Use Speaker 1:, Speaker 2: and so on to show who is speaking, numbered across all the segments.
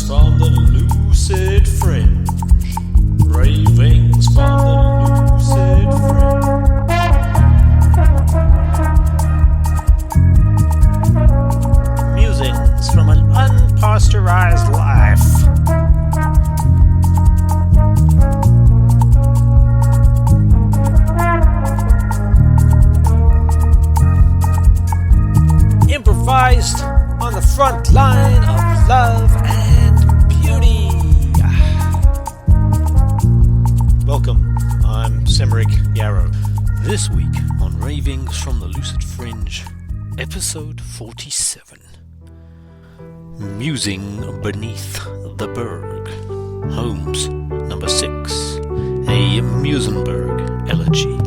Speaker 1: from the lucid fringe. Ravings from the lucid fringe. Musings from an unpasteurized life. Improvised on the front line of love and beauty. Welcome, I'm Semeric Yarrow. This week on Ravings from the Lucid Fringe, episode 47. Musing beneath the Berg. Holmes, number 6. A Musenberg elegy.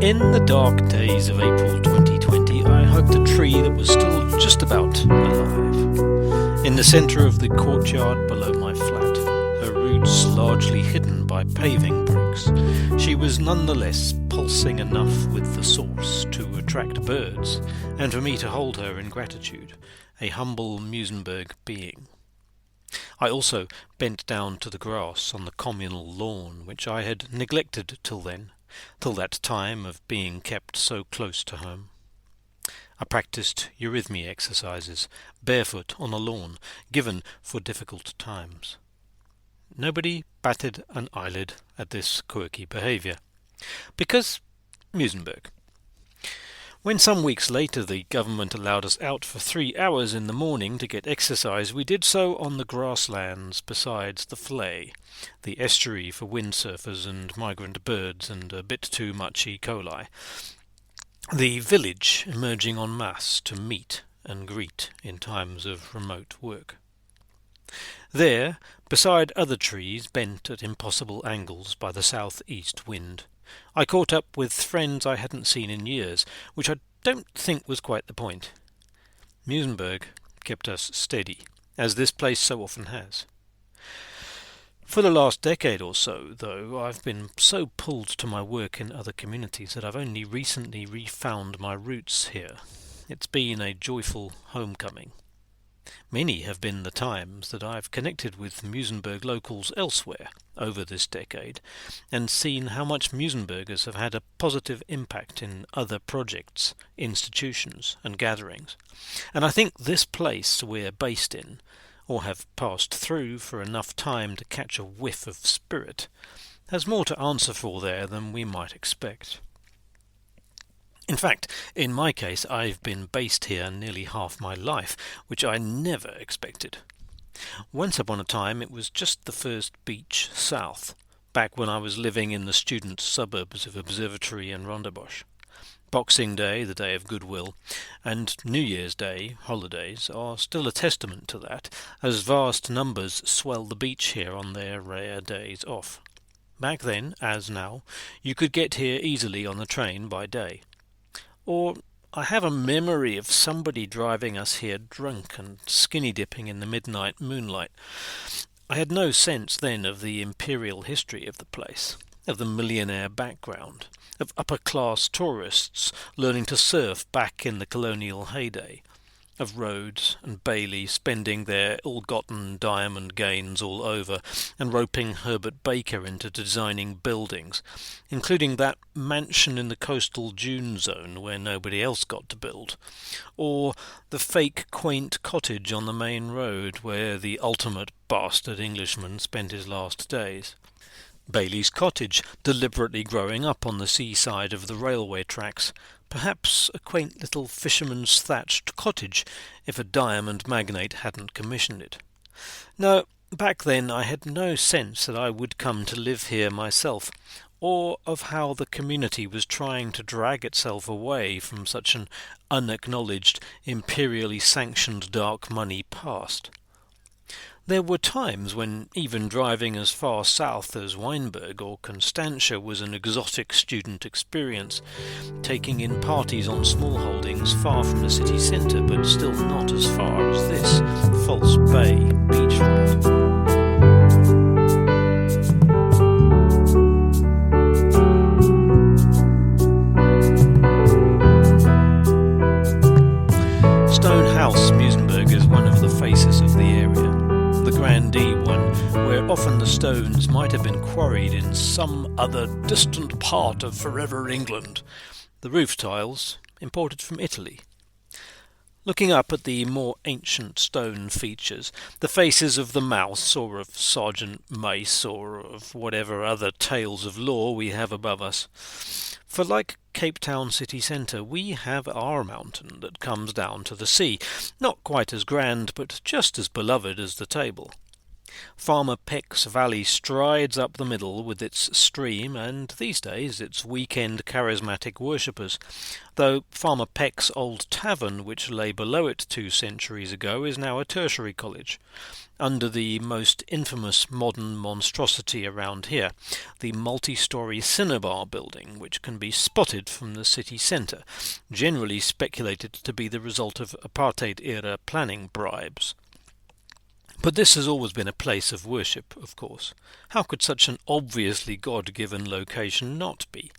Speaker 1: In the dark days of April 2020, I hugged a tree that was still just about alive. In the centre of the courtyard below my flat, her roots largely hidden by paving bricks, she was nonetheless pulsing enough with the source to attract birds, and for me to hold her in gratitude, a humble Musenberg being. I also bent down to the grass on the communal lawn, which I had neglected till that time of being kept so close to home. I practised eurythmy exercises, barefoot on a lawn, given for difficult times. Nobody batted an eyelid at this quirky behaviour, because Musenberg. When some weeks later the government allowed us out for 3 hours in the morning to get exercise, we did so on the grasslands besides the Flay, the estuary for windsurfers and migrant birds and a bit too much E. coli, the village emerging en masse to meet and greet in times of remote work. There, beside other trees bent at impossible angles by the south-east wind, I caught up with friends I hadn't seen in years, which I don't think was quite the point. Musenberg kept us steady, as this place so often has. For the last decade or so, though, I've been so pulled to my work in other communities that I've only recently refound my roots here. It's been a joyful homecoming. Many have been the times that I've connected with Musenberg locals elsewhere over this decade and seen how much Musenbergers have had a positive impact in other projects, institutions and gatherings. And I think this place we're based in, or have passed through for enough time to catch a whiff of spirit, has more to answer for there than we might expect. In fact, in my case, I've been based here nearly half my life, which I never expected. Once upon a time it was just the first beach south, back when I was living in the student suburbs of Observatory and Rondebosch. Boxing Day, the day of goodwill, and New Year's Day, holidays, are still a testament to that, as vast numbers swell the beach here on their rare days off. Back then, as now, you could get here easily on the train by day. Or I have a memory of somebody driving us here drunk and skinny dipping in the midnight moonlight. I had no sense then of the imperial history of the place, of the millionaire background, of upper-class tourists learning to surf back in the colonial heyday, of Rhodes and Bailey spending their ill-gotten diamond gains all over and roping Herbert Baker into designing buildings, including that mansion in the coastal dune zone where nobody else got to build, or the fake quaint cottage on the main road where the ultimate bastard Englishman spent his last days. Bailey's cottage, deliberately growing up on the seaside of the railway tracks, perhaps a quaint little fisherman's thatched cottage if a diamond magnate hadn't commissioned it. No, back then I had no sense that I would come to live here myself, or of how the community was trying to drag itself away from such an unacknowledged, imperially sanctioned dark money past. There were times when even driving as far south as Weinberg or Constantia was an exotic student experience, taking in parties on small holdings far from the city centre but still not as far as this false bay beachfront. house, Muizenberg, is one of the faces of the area. The grandee one, where often the stones might have been quarried in some other distant part of forever England. The roof tiles, imported from Italy. Looking up at the more ancient stone features, the faces of the mouse, or of Sergeant Mace, or of whatever other tales of lore we have above us. For like Cape Town city centre, we have our mountain that comes down to the sea, not quite as grand, but just as beloved as the table. Farmer Peck's valley strides up the middle with its stream and, these days, its weekend charismatic worshippers, though Farmer Peck's old tavern, which lay below it 2 centuries ago, is now a tertiary college, under the most infamous modern monstrosity around here, the multi-storey cinnabar building, which can be spotted from the city centre, generally speculated to be the result of apartheid-era planning bribes. But this has always been a place of worship, of course. How could such an obviously God-given location not be?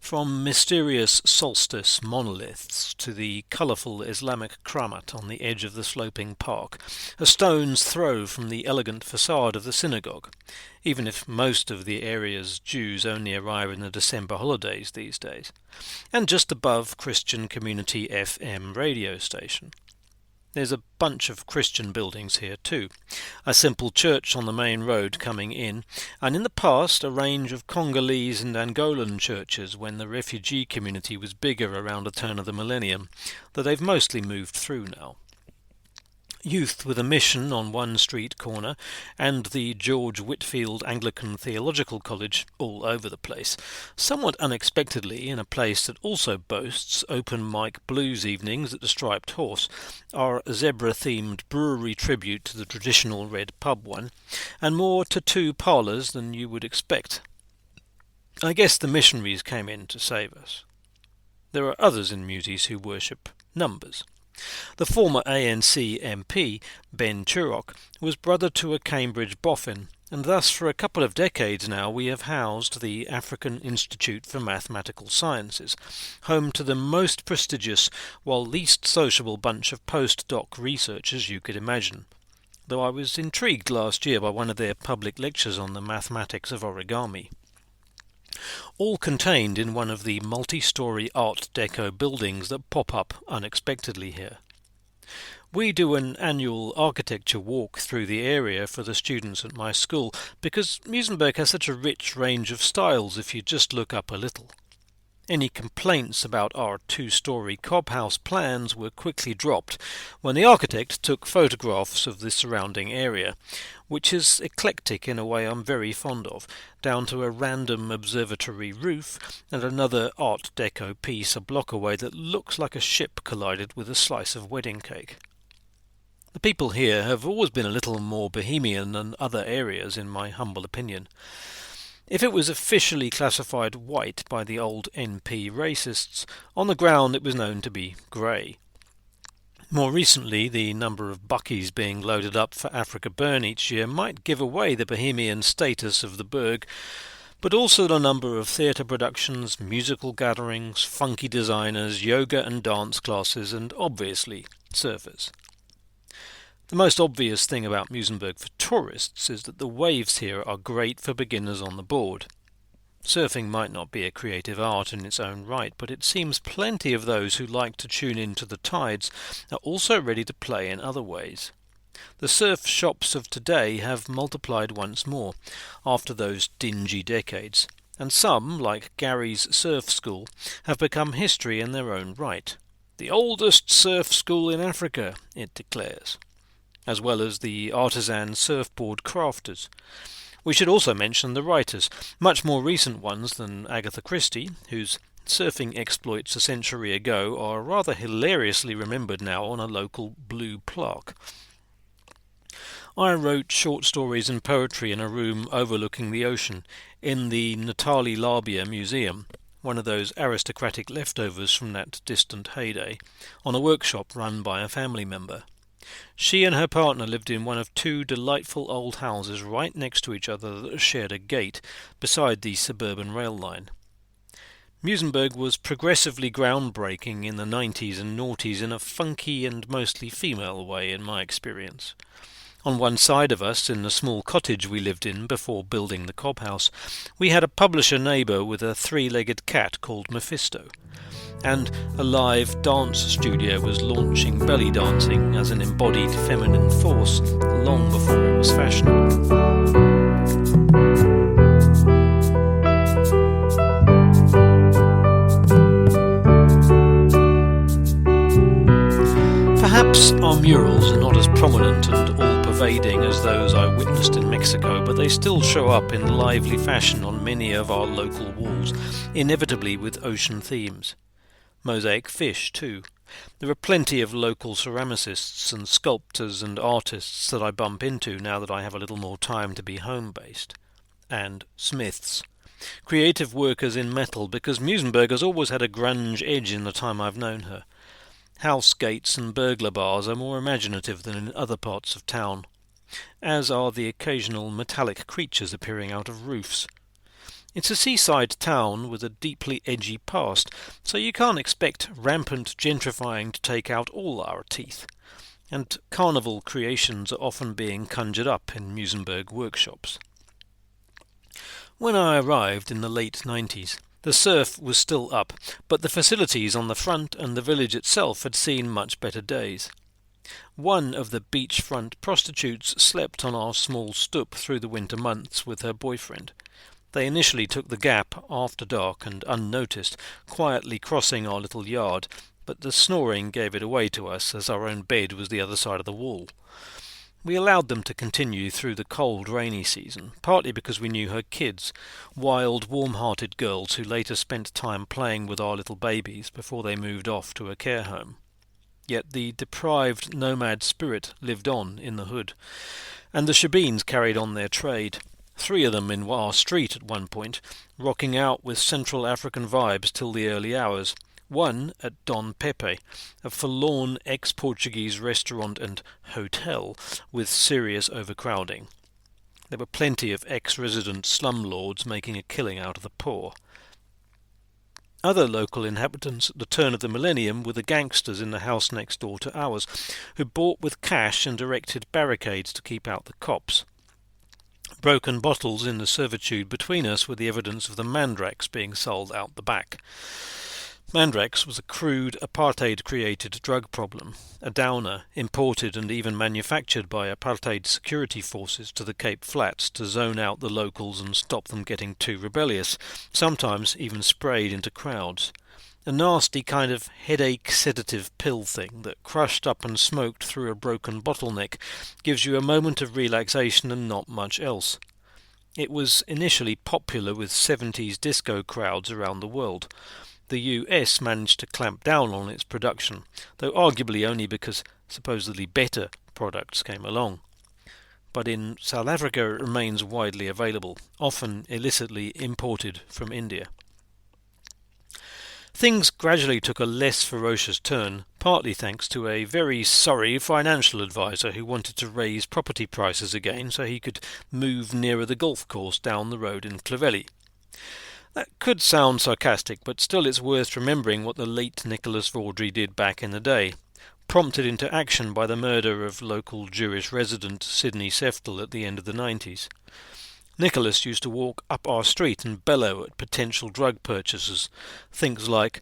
Speaker 1: From mysterious solstice monoliths to the colourful Islamic kramat on the edge of the sloping park, a stone's throw from the elegant facade of the synagogue, even if most of the area's Jews only arrive in the December holidays these days, and just above Christian Community FM radio station. There's a bunch of Christian buildings here too, a simple church on the main road coming in, and in the past a range of Congolese and Angolan churches when the refugee community was bigger around the turn of the millennium, though they've mostly moved through now. Youth with a Mission on one street corner, and the George Whitfield Anglican Theological College all over the place, somewhat unexpectedly in a place that also boasts open mic blues evenings at the Striped Horse, our zebra-themed brewery tribute to the traditional red pub one, and more tattoo parlours than you would expect. I guess the missionaries came in to save us. There are others in Muizies who worship numbers. The former ANC MP, Ben Turok, was brother to a Cambridge boffin, and thus for a couple of decades now we have housed the African Institute for Mathematical Sciences, home to the most prestigious while least sociable bunch of postdoc researchers you could imagine, though I was intrigued last year by one of their public lectures on the mathematics of origami. All contained in one of the multi-storey Art Deco buildings that pop up unexpectedly here. We do an annual architecture walk through the area for the students at my school because Muizenberg has such a rich range of styles if you just look up a little. Any complaints about our 2-storey cob house plans were quickly dropped when the architect took photographs of the surrounding area, which is eclectic in a way I'm very fond of, down to a random observatory roof and another Art Deco piece a block away that looks like a ship collided with a slice of wedding cake. The people here have always been a little more bohemian than other areas, in my humble opinion. If it was officially classified white by the old NP racists, on the ground it was known to be grey. More recently, the number of buckies being loaded up for Africa Burn each year might give away the bohemian status of the Berg, but also the number of theatre productions, musical gatherings, funky designers, yoga and dance classes, and obviously surfers. The most obvious thing about Muizenberg for tourists is that the waves here are great for beginners on the board. Surfing might not be a creative art in its own right, but it seems plenty of those who like to tune in to the tides are also ready to play in other ways. The surf shops of today have multiplied once more, after those dingy decades, and some, like Gary's Surf School, have become history in their own right. The oldest surf school in Africa, it declares, as well as the artisan surfboard crafters. We should also mention the writers, much more recent ones than Agatha Christie, whose surfing exploits a century ago are rather hilariously remembered now on a local blue plaque. I wrote short stories and poetry in a room overlooking the ocean, in the Natali Labia Museum, one of those aristocratic leftovers from that distant heyday, on a workshop run by a family member. She and her partner lived in one of 2 delightful old houses right next to each other that shared a gate, beside the suburban rail line. Muizenberg was progressively groundbreaking in the 90s and noughties in a funky and mostly female way, in my experience. On one side of us, in the small cottage we lived in before building the cob house, we had a publisher neighbour with a three-legged cat called Mephisto, and a live dance studio was launching belly dancing as an embodied feminine force long before it was fashionable. Perhaps our murals are not as prominent and all-pervading as those I witnessed in Mexico, but they still show up in lively fashion on many of our local walls, inevitably with ocean themes. Mosaic fish, too. There are plenty of local ceramicists and sculptors and artists that I bump into now that I have a little more time to be home-based. And smiths. Creative workers in metal, because Muizenberg has always had a grunge edge in the time I've known her. House gates and burglar bars are more imaginative than in other parts of town, as are the occasional metallic creatures appearing out of roofs. It's a seaside town with a deeply edgy past, so you can't expect rampant gentrifying to take out all our teeth, and carnival creations are often being conjured up in Muizenberg workshops. When I arrived in the late 90s, the surf was still up, but the facilities on the front and the village itself had seen much better days. One of the beachfront prostitutes slept on our small stoop through the winter months with her boyfriend. They initially took the gap after dark and unnoticed, quietly crossing our little yard, but the snoring gave it away to us as our own bed was the other side of the wall. We allowed them to continue through the cold, rainy season, partly because we knew her kids, wild, warm-hearted girls who later spent time playing with our little babies before they moved off to a care home. Yet the deprived nomad spirit lived on in the hood, and the shebeens carried on their trade. 3 of them in our street at one point, rocking out with Central African vibes till the early hours. One at Don Pepe, a forlorn ex-Portuguese restaurant and hotel with serious overcrowding. There were plenty of ex-resident slumlords making a killing out of the poor. Other local inhabitants at the turn of the millennium were the gangsters in the house next door to ours, who bought with cash and erected barricades to keep out the cops. Broken bottles in the servitude between us were the evidence of the mandrax being sold out the back. Mandrax was a crude, apartheid-created drug problem, a downer, imported and even manufactured by apartheid security forces to the Cape Flats to zone out the locals and stop them getting too rebellious, sometimes even sprayed into crowds. A nasty kind of headache sedative pill thing that, crushed up and smoked through a broken bottleneck, gives you a moment of relaxation and not much else. It was initially popular with 70s disco crowds around the world. The US managed to clamp down on its production, though arguably only because supposedly better products came along. But in South Africa it remains widely available, often illicitly imported from India. Things gradually took a less ferocious turn, partly thanks to a very sorry financial advisor who wanted to raise property prices again so he could move nearer the golf course down the road in Clovelly. That could sound sarcastic, but still it's worth remembering what the late Nicholas Vaudrey did back in the day, prompted into action by the murder of local Jewish resident Sidney Seftel at the end of the 90s. Nicholas used to walk up our street and bellow at potential drug purchasers, things like,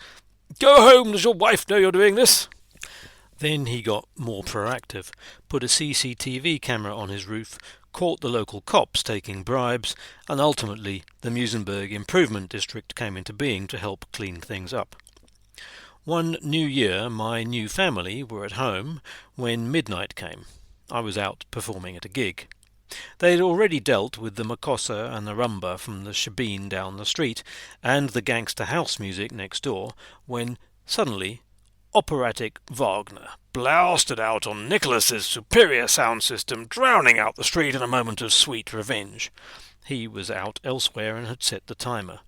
Speaker 1: "Go home, does your wife know you're doing this?" Then he got more proactive, put a CCTV camera on his roof, caught the local cops taking bribes, and ultimately the Muizenberg Improvement District came into being to help clean things up. One New Year, my new family were at home when midnight came. I was out performing at a gig. They had already dealt with the makossa and the rumba from the shebeen down the street, and the gangster house music next door, when suddenly operatic Wagner blasted out on Nicholas's superior sound system, drowning out the street in a moment of sweet revenge. He was out elsewhere and had set the timer.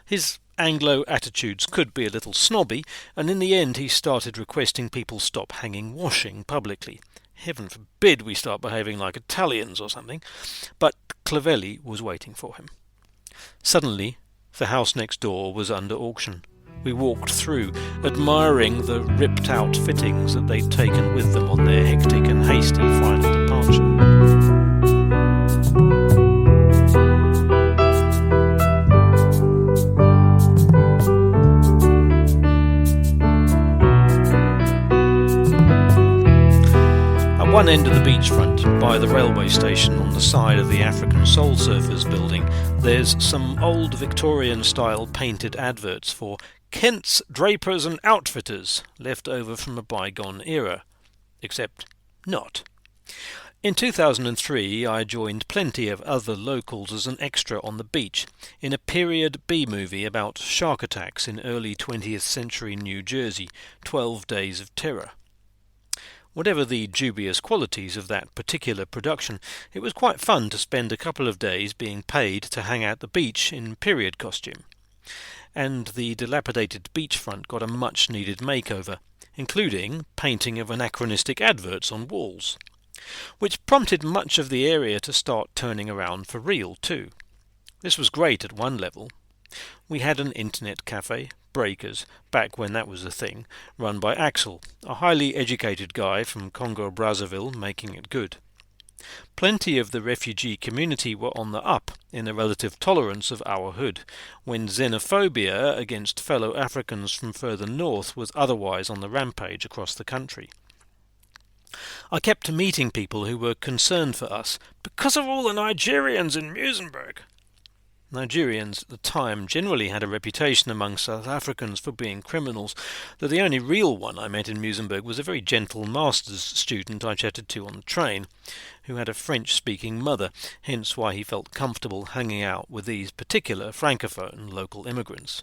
Speaker 1: His Anglo attitudes could be a little snobby, and in the end he started requesting people stop hanging washing publicly. Heaven forbid we start behaving like Italians or something. But Clovelly was waiting for him. Suddenly, The house next door was under auction. We walked through, admiring the ripped-out fittings that they'd taken with them on their hectic and hasty final departure. At one end of the beachfront, by the railway station on the side of the African Soul Surfers building, there's some old Victorian-style painted adverts for Kent's Drapers and Outfitters, left over from a bygone era. Except not. In 2003 I joined plenty of other locals as an extra on the beach, in a period B-movie about shark attacks in early 20th century New Jersey, 12 Days of Terror. Whatever the dubious qualities of that particular production, it was quite fun to spend a couple of days being paid to hang out the beach in period costume. And the dilapidated beachfront got a much-needed makeover, including painting of anachronistic adverts on walls, which prompted much of the area to start turning around for real too. This was great at one level. We had an internet cafe, Breakers, back when that was a thing, run by Axel, a highly educated guy from Congo-Brazzaville, making it good. Plenty of the refugee community were on the up in the relative tolerance of our hood, when xenophobia against fellow Africans from further north was otherwise on the rampage across the country. I kept meeting people who were concerned for us because of all the Nigerians in Muizenberg. Nigerians at the time generally had a reputation among South Africans for being criminals, though the only real one I met in Muizenberg was a very gentle master's student I chatted to on the train, who had a French-speaking mother, hence why he felt comfortable hanging out with these particular francophone local immigrants.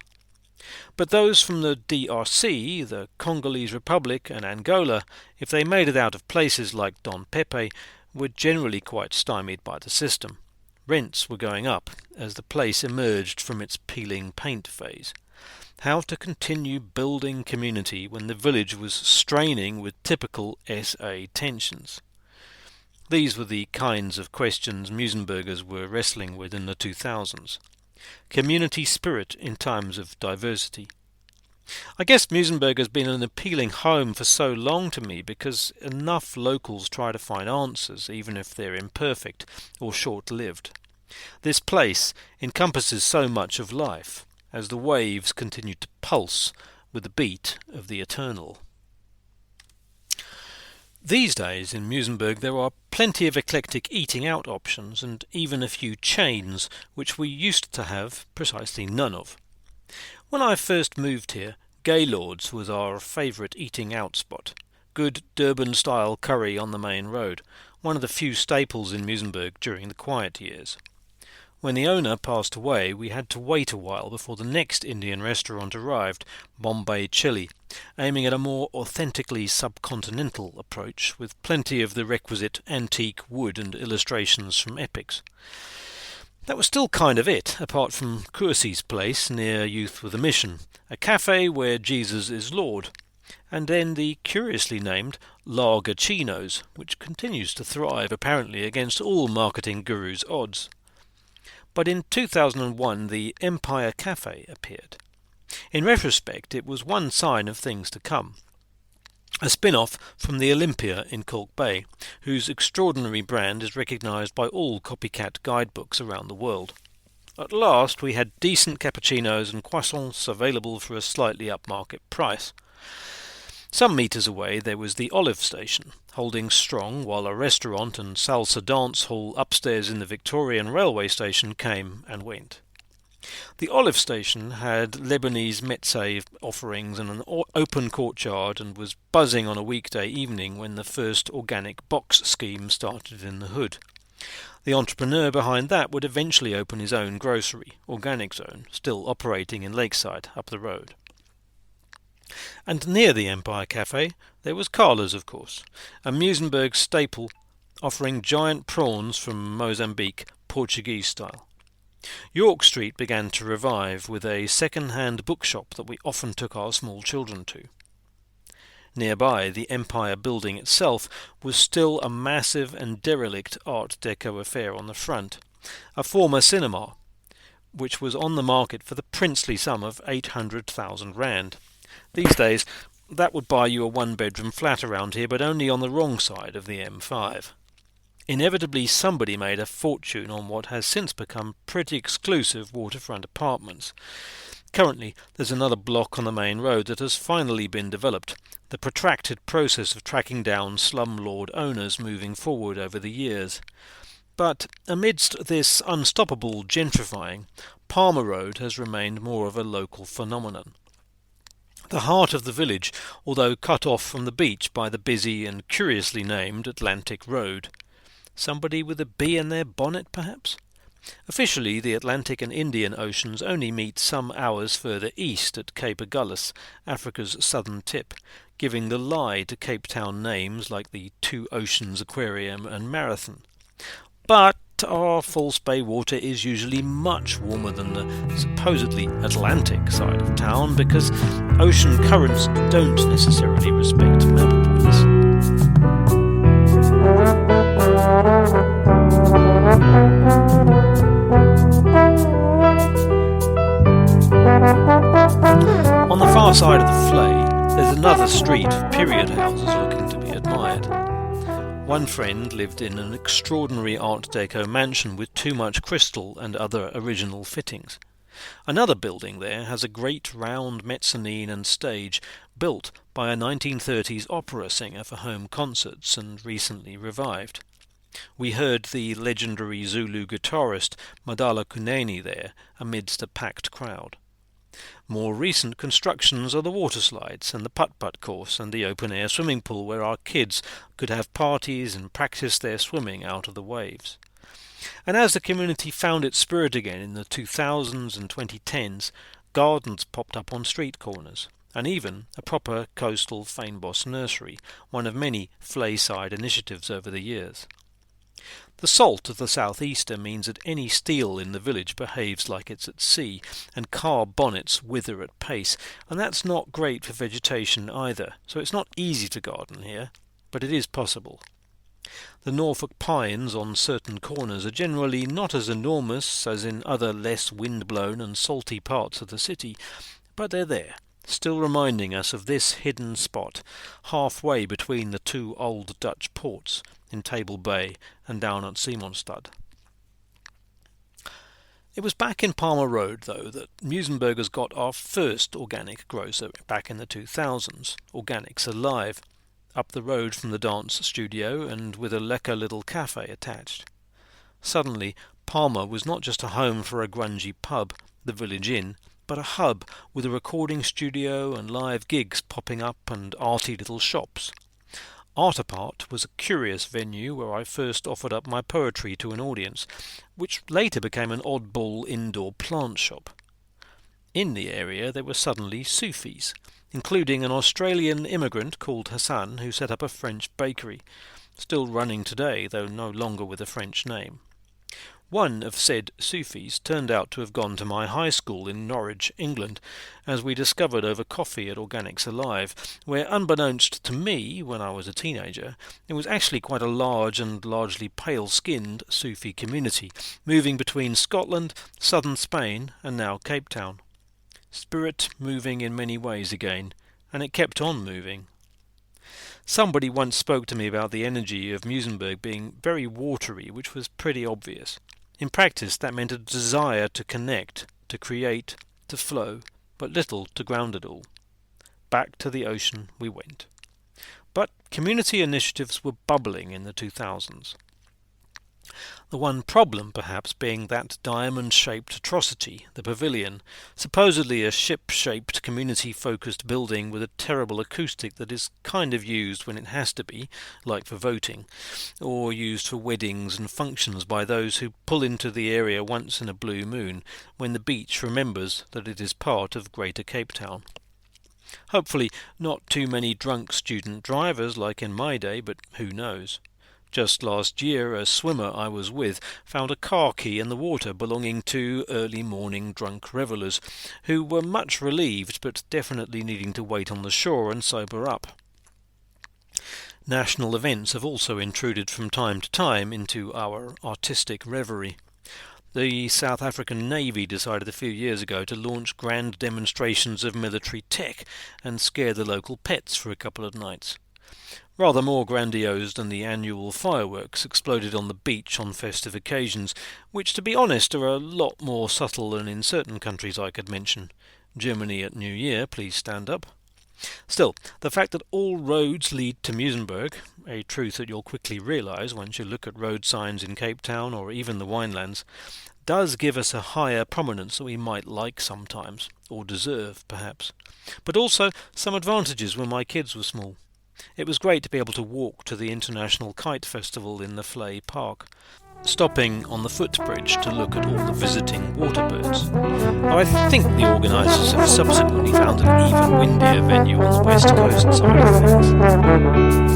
Speaker 1: But those from the DRC, the Congolese Republic and Angola, if they made it out of places like Don Pepe, were generally quite stymied by the system. Rents were going up as the place emerged from its peeling paint phase. How to continue building community when the village was straining with typical SA tensions? These were the kinds of questions Muizenbergers were wrestling with in the 2000s. Community spirit in times of diversity. I guess Muizenberg has been an appealing home for so long to me because enough locals try to find answers, even if they're imperfect or short-lived. This place encompasses so much of life, as the waves continue to pulse with the beat of the eternal. These days in Muizenberg there are plenty of eclectic eating out options and even a few chains, which we used to have precisely none of. When I first moved here, Gaylord's was our favourite eating out spot. Good Durban-style curry on the main road, one of the few staples in Muizenberg during the quiet years. When the owner passed away, we had to wait a while before the next Indian restaurant arrived, Bombay Chili, aiming at a more authentically subcontinental approach, with plenty of the requisite antique wood and illustrations from epics. That was still kind of it, apart from Kursi's place near Youth with a Mission, a cafe where Jesus is Lord, and then the curiously named Lager Chinos, which continues to thrive apparently against all marketing gurus' odds. But in 2001 the Empire Cafe appeared. In retrospect it was one sign of things to come. A spin-off from the Olympia in Kalk Bay, whose extraordinary brand is recognised by all copycat guidebooks around the world. At last we had decent cappuccinos and croissants available for a slightly upmarket price. Some metres away there was the Olive Station, holding strong while a restaurant and salsa dance hall upstairs in the Victorian railway station came and went. The Olive Station had Lebanese mezze offerings and an open courtyard and was buzzing on a weekday evening when the first organic box scheme started in the hood. The entrepreneur behind that would eventually open his own grocery, Organic Zone, still operating in Lakeside up the road. And near the Empire Cafe there was Carla's, of course, a Muizenberg staple offering giant prawns from Mozambique, Portuguese style. York Street began to revive with a second-hand bookshop that we often took our small children to. Nearby, the Empire building itself was still a massive and derelict Art Deco affair on the front, a former cinema, which was on the market for the princely sum of 800,000 rand. These days, that would buy you a one-bedroom flat around here, but only on the wrong side of the M5. Inevitably, somebody made a fortune on what has since become pretty exclusive waterfront apartments. Currently, there's another block on the main road that has finally been developed, the protracted process of tracking down slumlord owners moving forward over the years. But amidst this unstoppable gentrifying, Palmer Road has remained more of a local phenomenon. The heart of the village, although cut off from the beach by the busy and curiously named Atlantic Road. Somebody with a bee in their bonnet, perhaps? Officially, the Atlantic and Indian Oceans only meet some hours further east at Cape Agulhas, Africa's southern tip, giving the lie to Cape Town names like the Two Oceans Aquarium and Marathon. But our False Bay water is usually much warmer than the supposedly Atlantic side of town because ocean currents don't necessarily respect map points. On the far side of the Flay, there's another street of period houses looking to be admired. One friend lived in an extraordinary Art Deco mansion with too much crystal and other original fittings. Another building there has a great round mezzanine and stage built by a 1930s opera singer for home concerts and recently revived. We heard the legendary Zulu guitarist Madala Kunene there amidst a packed crowd. More recent constructions are the water slides and the putt-putt course and the open-air swimming pool where our kids could have parties and practice their swimming out of the waves. And as the community found its spirit again in the 2000s and 2010s, gardens popped up on street corners, and even a proper coastal Fynbos nursery, one of many Flayside initiatives over the years. The salt of the southeaster means that any steel in the village behaves like it's at sea, and car bonnets wither at pace, and that's not great for vegetation either, so it's not easy to garden here, but it is possible. The Norfolk pines on certain corners are generally not as enormous as in other less wind-blown and salty parts of the city, but they're there, still reminding us of this hidden spot, halfway between the two old Dutch ports, in Table Bay and down at Simonstad. It was back in Palmer Road, though, that Muizenbergers got our first organic grocer back in the 2000s, Organics Alive, up the road from the dance studio and with a lekker little cafe attached. Suddenly, Palmer was not just a home for a grungy pub, the Village Inn, but a hub with a recording studio and live gigs popping up and arty little shops. Art Apart was a curious venue where I first offered up my poetry to an audience, which later became an oddball indoor plant shop. In the area there were suddenly Sufis, including an Australian immigrant called Hassan who set up a French bakery, still running today, though no longer with a French name. One of said Sufis turned out to have gone to my high school in Norwich, England, as we discovered over coffee at Organics Alive, where, unbeknownst to me when I was a teenager, it was actually quite a large and largely pale-skinned Sufi community, moving between Scotland, southern Spain, and now Cape Town. Spirit moving in many ways again, and it kept on moving. Somebody once spoke to me about the energy of Muizenberg being very watery, which was pretty obvious. In practice, that meant a desire to connect, to create, to flow, but little to ground it all. Back to the ocean we went. But community initiatives were bubbling in the 2000s. The one problem, perhaps, being that diamond-shaped atrocity, the Pavilion, supposedly a ship-shaped, community-focused building with a terrible acoustic that is kind of used when it has to be, like for voting, or used for weddings and functions by those who pull into the area once in a blue moon, when the beach remembers that it is part of Greater Cape Town. Hopefully not too many drunk student drivers like in my day, but who knows. Just last year, a swimmer I was with found a car key in the water belonging to early morning drunk revellers, who were much relieved but definitely needing to wait on the shore and sober up. National events have also intruded from time to time into our artistic reverie. The South African Navy decided a few years ago to launch grand demonstrations of military tech and scare the local pets for a couple of nights. Rather more grandiose than the annual fireworks exploded on the beach on festive occasions, which, to be honest, are a lot more subtle than in certain countries I could mention. Germany at New Year, please stand up. Still, the fact that all roads lead to Muizenberg, a truth that you'll quickly realise once you look at road signs in Cape Town or even the Winelands, does give us a higher prominence than we might like sometimes, or deserve perhaps, but also some advantages when my kids were small. It was great to be able to walk to the International Kite Festival in the Flay Park, stopping on the footbridge to look at all the visiting waterbirds. I think the organisers have subsequently found an even windier venue on the west coast side of things.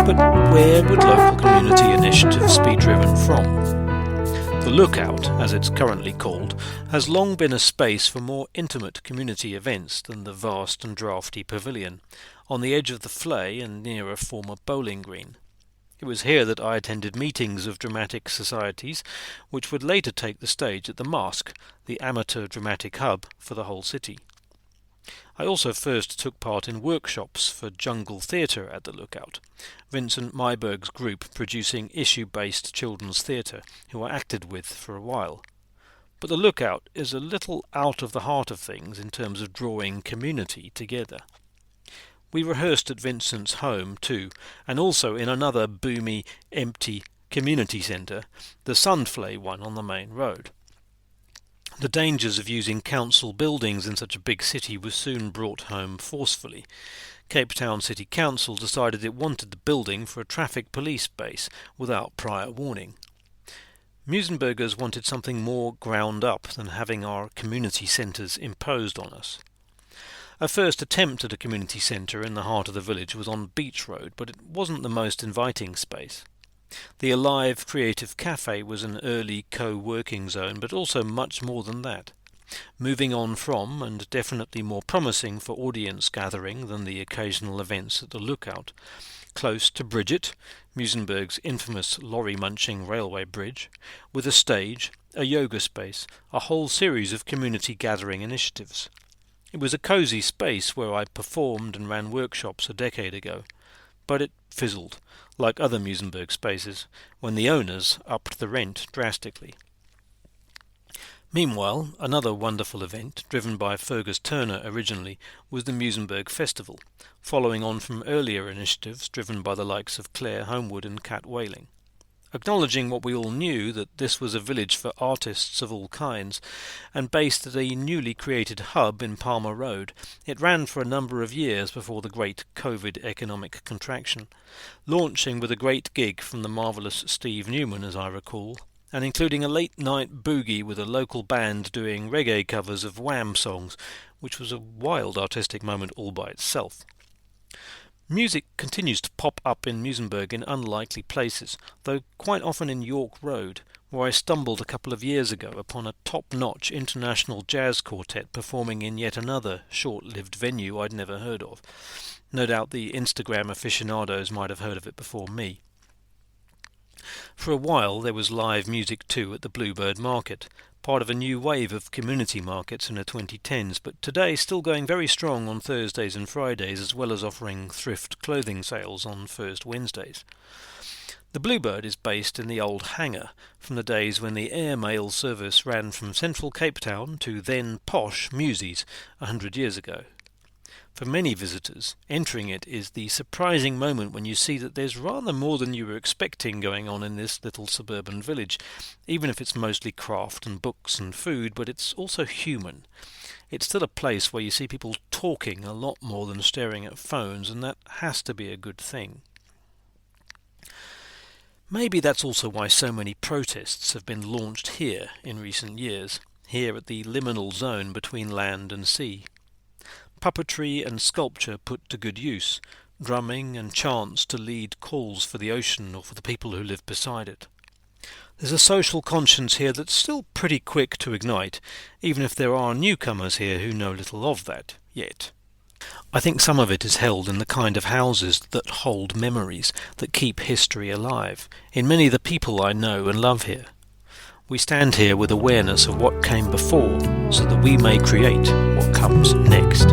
Speaker 1: But where would local community initiatives be driven from? The Lookout, as it's currently called, has long been a space for more intimate community events than the vast and draughty pavilion, on the edge of the Flay and near a former bowling green. It was here that I attended meetings of dramatic societies, which would later take the stage at the Masque, the amateur dramatic hub for the whole city. I also first took part in workshops for jungle theatre at the Lookout, Vincent Myberg's group producing issue-based children's theatre, who I acted with for a while. But the Lookout is a little out of the heart of things in terms of drawing community together. We rehearsed at Vincent's home too, and also in another boomy, empty community centre, the Sandflay one on the main road. The dangers of using council buildings in such a big city were soon brought home forcefully. Cape Town City Council decided it wanted the building for a traffic police base without prior warning. Muizenbergers wanted something more ground up than having our community centres imposed on us. A first attempt at a community centre in the heart of the village was on Beach Road, but it wasn't the most inviting space. The Alive Creative Cafe was an early co-working zone, but also much more than that. Moving on from, and definitely more promising for audience gathering than the occasional events at the Lookout, close to Bridget, Muizenberg's infamous lorry-munching railway bridge, with a stage, a yoga space, a whole series of community gathering initiatives. It was a cosy space where I performed and ran workshops a decade ago, but it fizzled, like other Muizenberg spaces, when the owners upped the rent drastically. Meanwhile, another wonderful event, driven by Fergus Turner originally, was the Muizenberg Festival, following on from earlier initiatives driven by the likes of Claire Homewood and Cat Whaling. Acknowledging what we all knew, that this was a village for artists of all kinds, and based at a newly created hub in Palmer Road, it ran for a number of years before the great COVID economic contraction, launching with a great gig from the marvellous Steve Newman, as I recall, and including a late-night boogie with a local band doing reggae covers of Wham songs, which was a wild artistic moment all by itself. Music continues to pop up in Muizenberg in unlikely places, though quite often in York Road, where I stumbled a couple of years ago upon a top-notch international jazz quartet performing in yet another short-lived venue I'd never heard of. No doubt the Instagram aficionados might have heard of it before me. For a while there was live music too at the Bluebird Market, part of a new wave of community markets in the 2010s, but today still going very strong on Thursdays and Fridays, as well as offering thrift clothing sales on first Wednesdays. The Bluebird is based in the old hangar, from the days when the air mail service ran from central Cape Town to then posh Muizies 100 years ago. For many visitors, entering it is the surprising moment when you see that there's rather more than you were expecting going on in this little suburban village, even if it's mostly craft and books and food, but it's also human. It's still a place where you see people talking a lot more than staring at phones, and that has to be a good thing. Maybe that's also why so many protests have been launched here in recent years, here at the liminal zone between land and sea. Puppetry and sculpture put to good use, drumming and chants to lead calls for the ocean or for the people who live beside it. There's a social conscience here that's still pretty quick to ignite, even if there are newcomers here who know little of that yet. I think some of it is held in the kind of houses that hold memories, that keep history alive, in many of the people I know and love here. We stand here with awareness of what came before, so that we may create what comes next.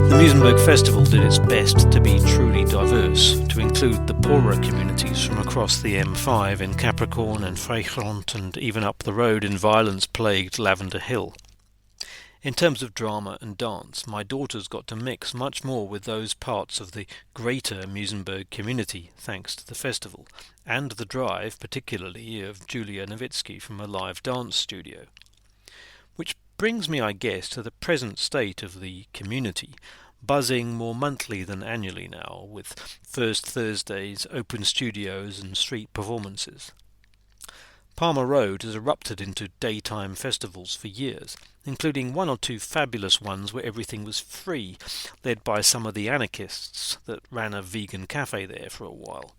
Speaker 1: The Muizenberg Festival did its best to be truly diverse, to include the poorer communities from across the M5 in Capricorn and Friesland and even up the road in violence-plagued Lavender Hill. In terms of drama and dance, my daughters got to mix much more with those parts of the greater Muizenberg community thanks to the festival, and the drive particularly of Julia Nowitzki from a live dance studio. Which brings me, I guess, to the present state of the community, buzzing more monthly than annually now, with First Thursdays, open studios and street performances. Palmer Road has erupted into daytime festivals for years, including one or two fabulous ones where everything was free, led by some of the anarchists that ran a vegan cafe there for a while.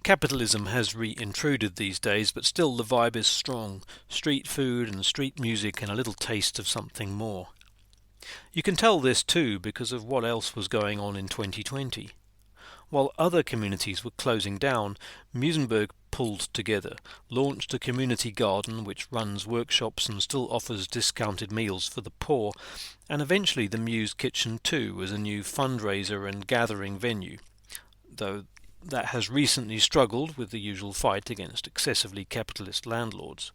Speaker 1: Capitalism has re-intruded these days, but still the vibe is strong. Street food and street music and a little taste of something more. You can tell this too because of what else was going on in 2020. While other communities were closing down, Muizenberg pulled together, launched a community garden which runs workshops and still offers discounted meals for the poor, and eventually the Muse Kitchen too as a new fundraiser and gathering venue, though that has recently struggled with the usual fight against excessively capitalist landlords.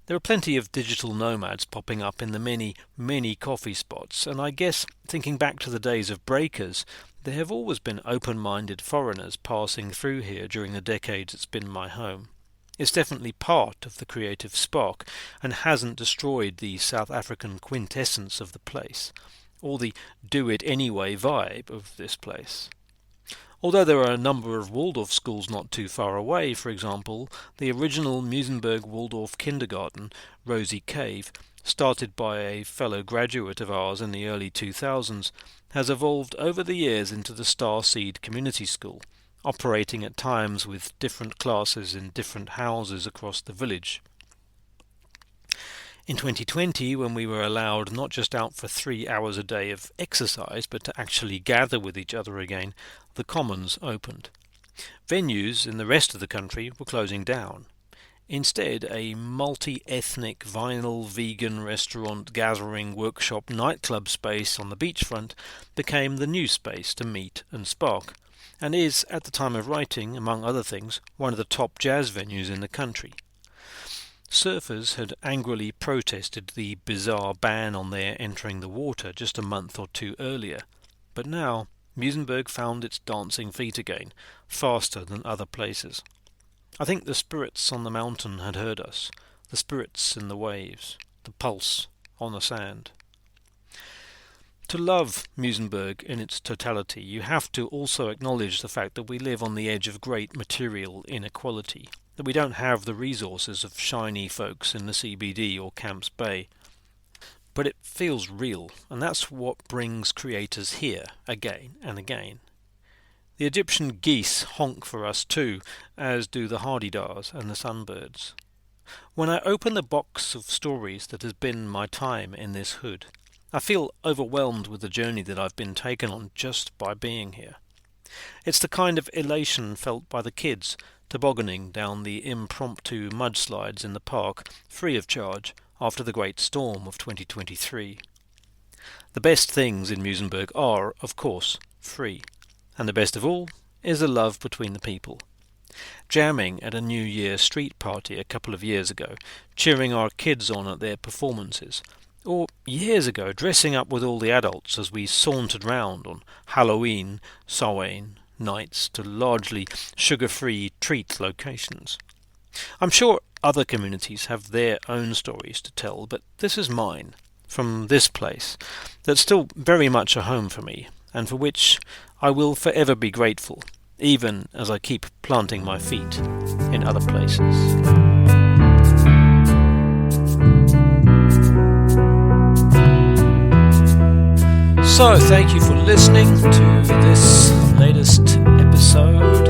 Speaker 1: There are plenty of digital nomads popping up in the many coffee spots, and I guess, thinking back to the days of breakers, there have always been open-minded foreigners passing through here during the decades it's been my home. It's definitely part of the creative spark, and hasn't destroyed the South African quintessence of the place, or the do-it-anyway vibe of this place. Although there are a number of Waldorf schools not too far away, for example, the original Muizenberg Waldorf kindergarten, Rosie Cave, started by a fellow graduate of ours in the early 2000s, has evolved over the years into the Starseed Community School, operating at times with different classes in different houses across the village. In 2020, when we were allowed not just out for 3 hours a day of exercise, but to actually gather with each other again, the commons opened. Venues in the rest of the country were closing down. Instead, a multi-ethnic vinyl vegan restaurant gathering workshop nightclub space on the beachfront became the new space to meet and spark, and is, at the time of writing, among other things, one of the top jazz venues in the country. Surfers had angrily protested the bizarre ban on their entering the water just a month or two earlier, but now Muizenberg found its dancing feet again, faster than other places. I think the spirits on the mountain had heard us, the spirits in the waves, the pulse on the sand. To love Muizenberg in its totality, you have to also acknowledge the fact that we live on the edge of great material inequality, that we don't have the resources of shiny folks in the CBD or Camps Bay. But it feels real, and that's what brings creators here again and again. The Egyptian geese honk for us too, as do the hardydars and the sunbirds. When I open the box of stories that has been my time in this hood, I feel overwhelmed with the journey that I've been taken on just by being here. It's the kind of elation felt by the kids tobogganing down the impromptu mudslides in the park, free of charge, after the great storm of 2023. The best things in Muizenberg are, of course, free, and the best of all is the love between the people. Jamming at a New Year street party a couple of years ago, cheering our kids on at their performances, or years ago dressing up with all the adults as we sauntered round on Halloween, Samhain nights to largely sugar-free treat locations. I'm sure other communities have their own stories to tell, but this is mine, from this place, that's still very much a home for me, and for which I will forever be grateful, even as I keep planting my feet in other places. So, thank you for listening to this latest episode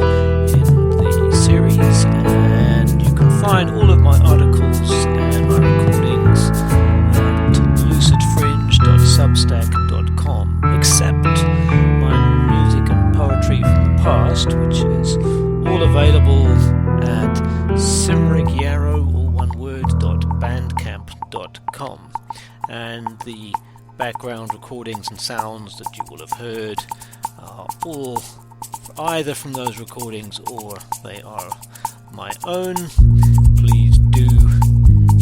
Speaker 1: in the series, and you can find all of my articles and my recordings at lucidfringe.substack.com, except my music and poetry from the past, which is all available at simrickyarrow.bandcamp.com, and the background recordings and sounds that you will have heard are all either from those recordings or they are my own. Please do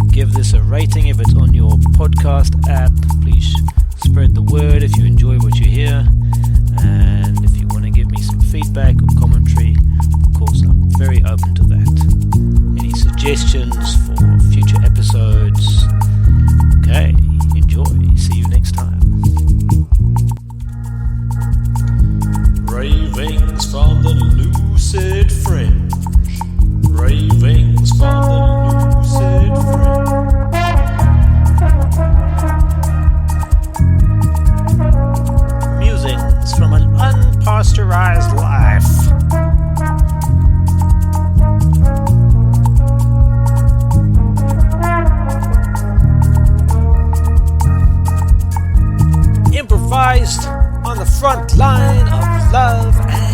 Speaker 1: give this a rating if it's on your podcast app. Please spread the word if you enjoy what you hear, and if you want to give me some feedback or commentary, of course I'm very open to that. Any suggestions for future episodes? Okay, enjoy. See you next time. Ravings from the Lucid Fringe. Ravings from the Lucid Fringe. Musings from an unpasteurized life. Improvised on the front line of love and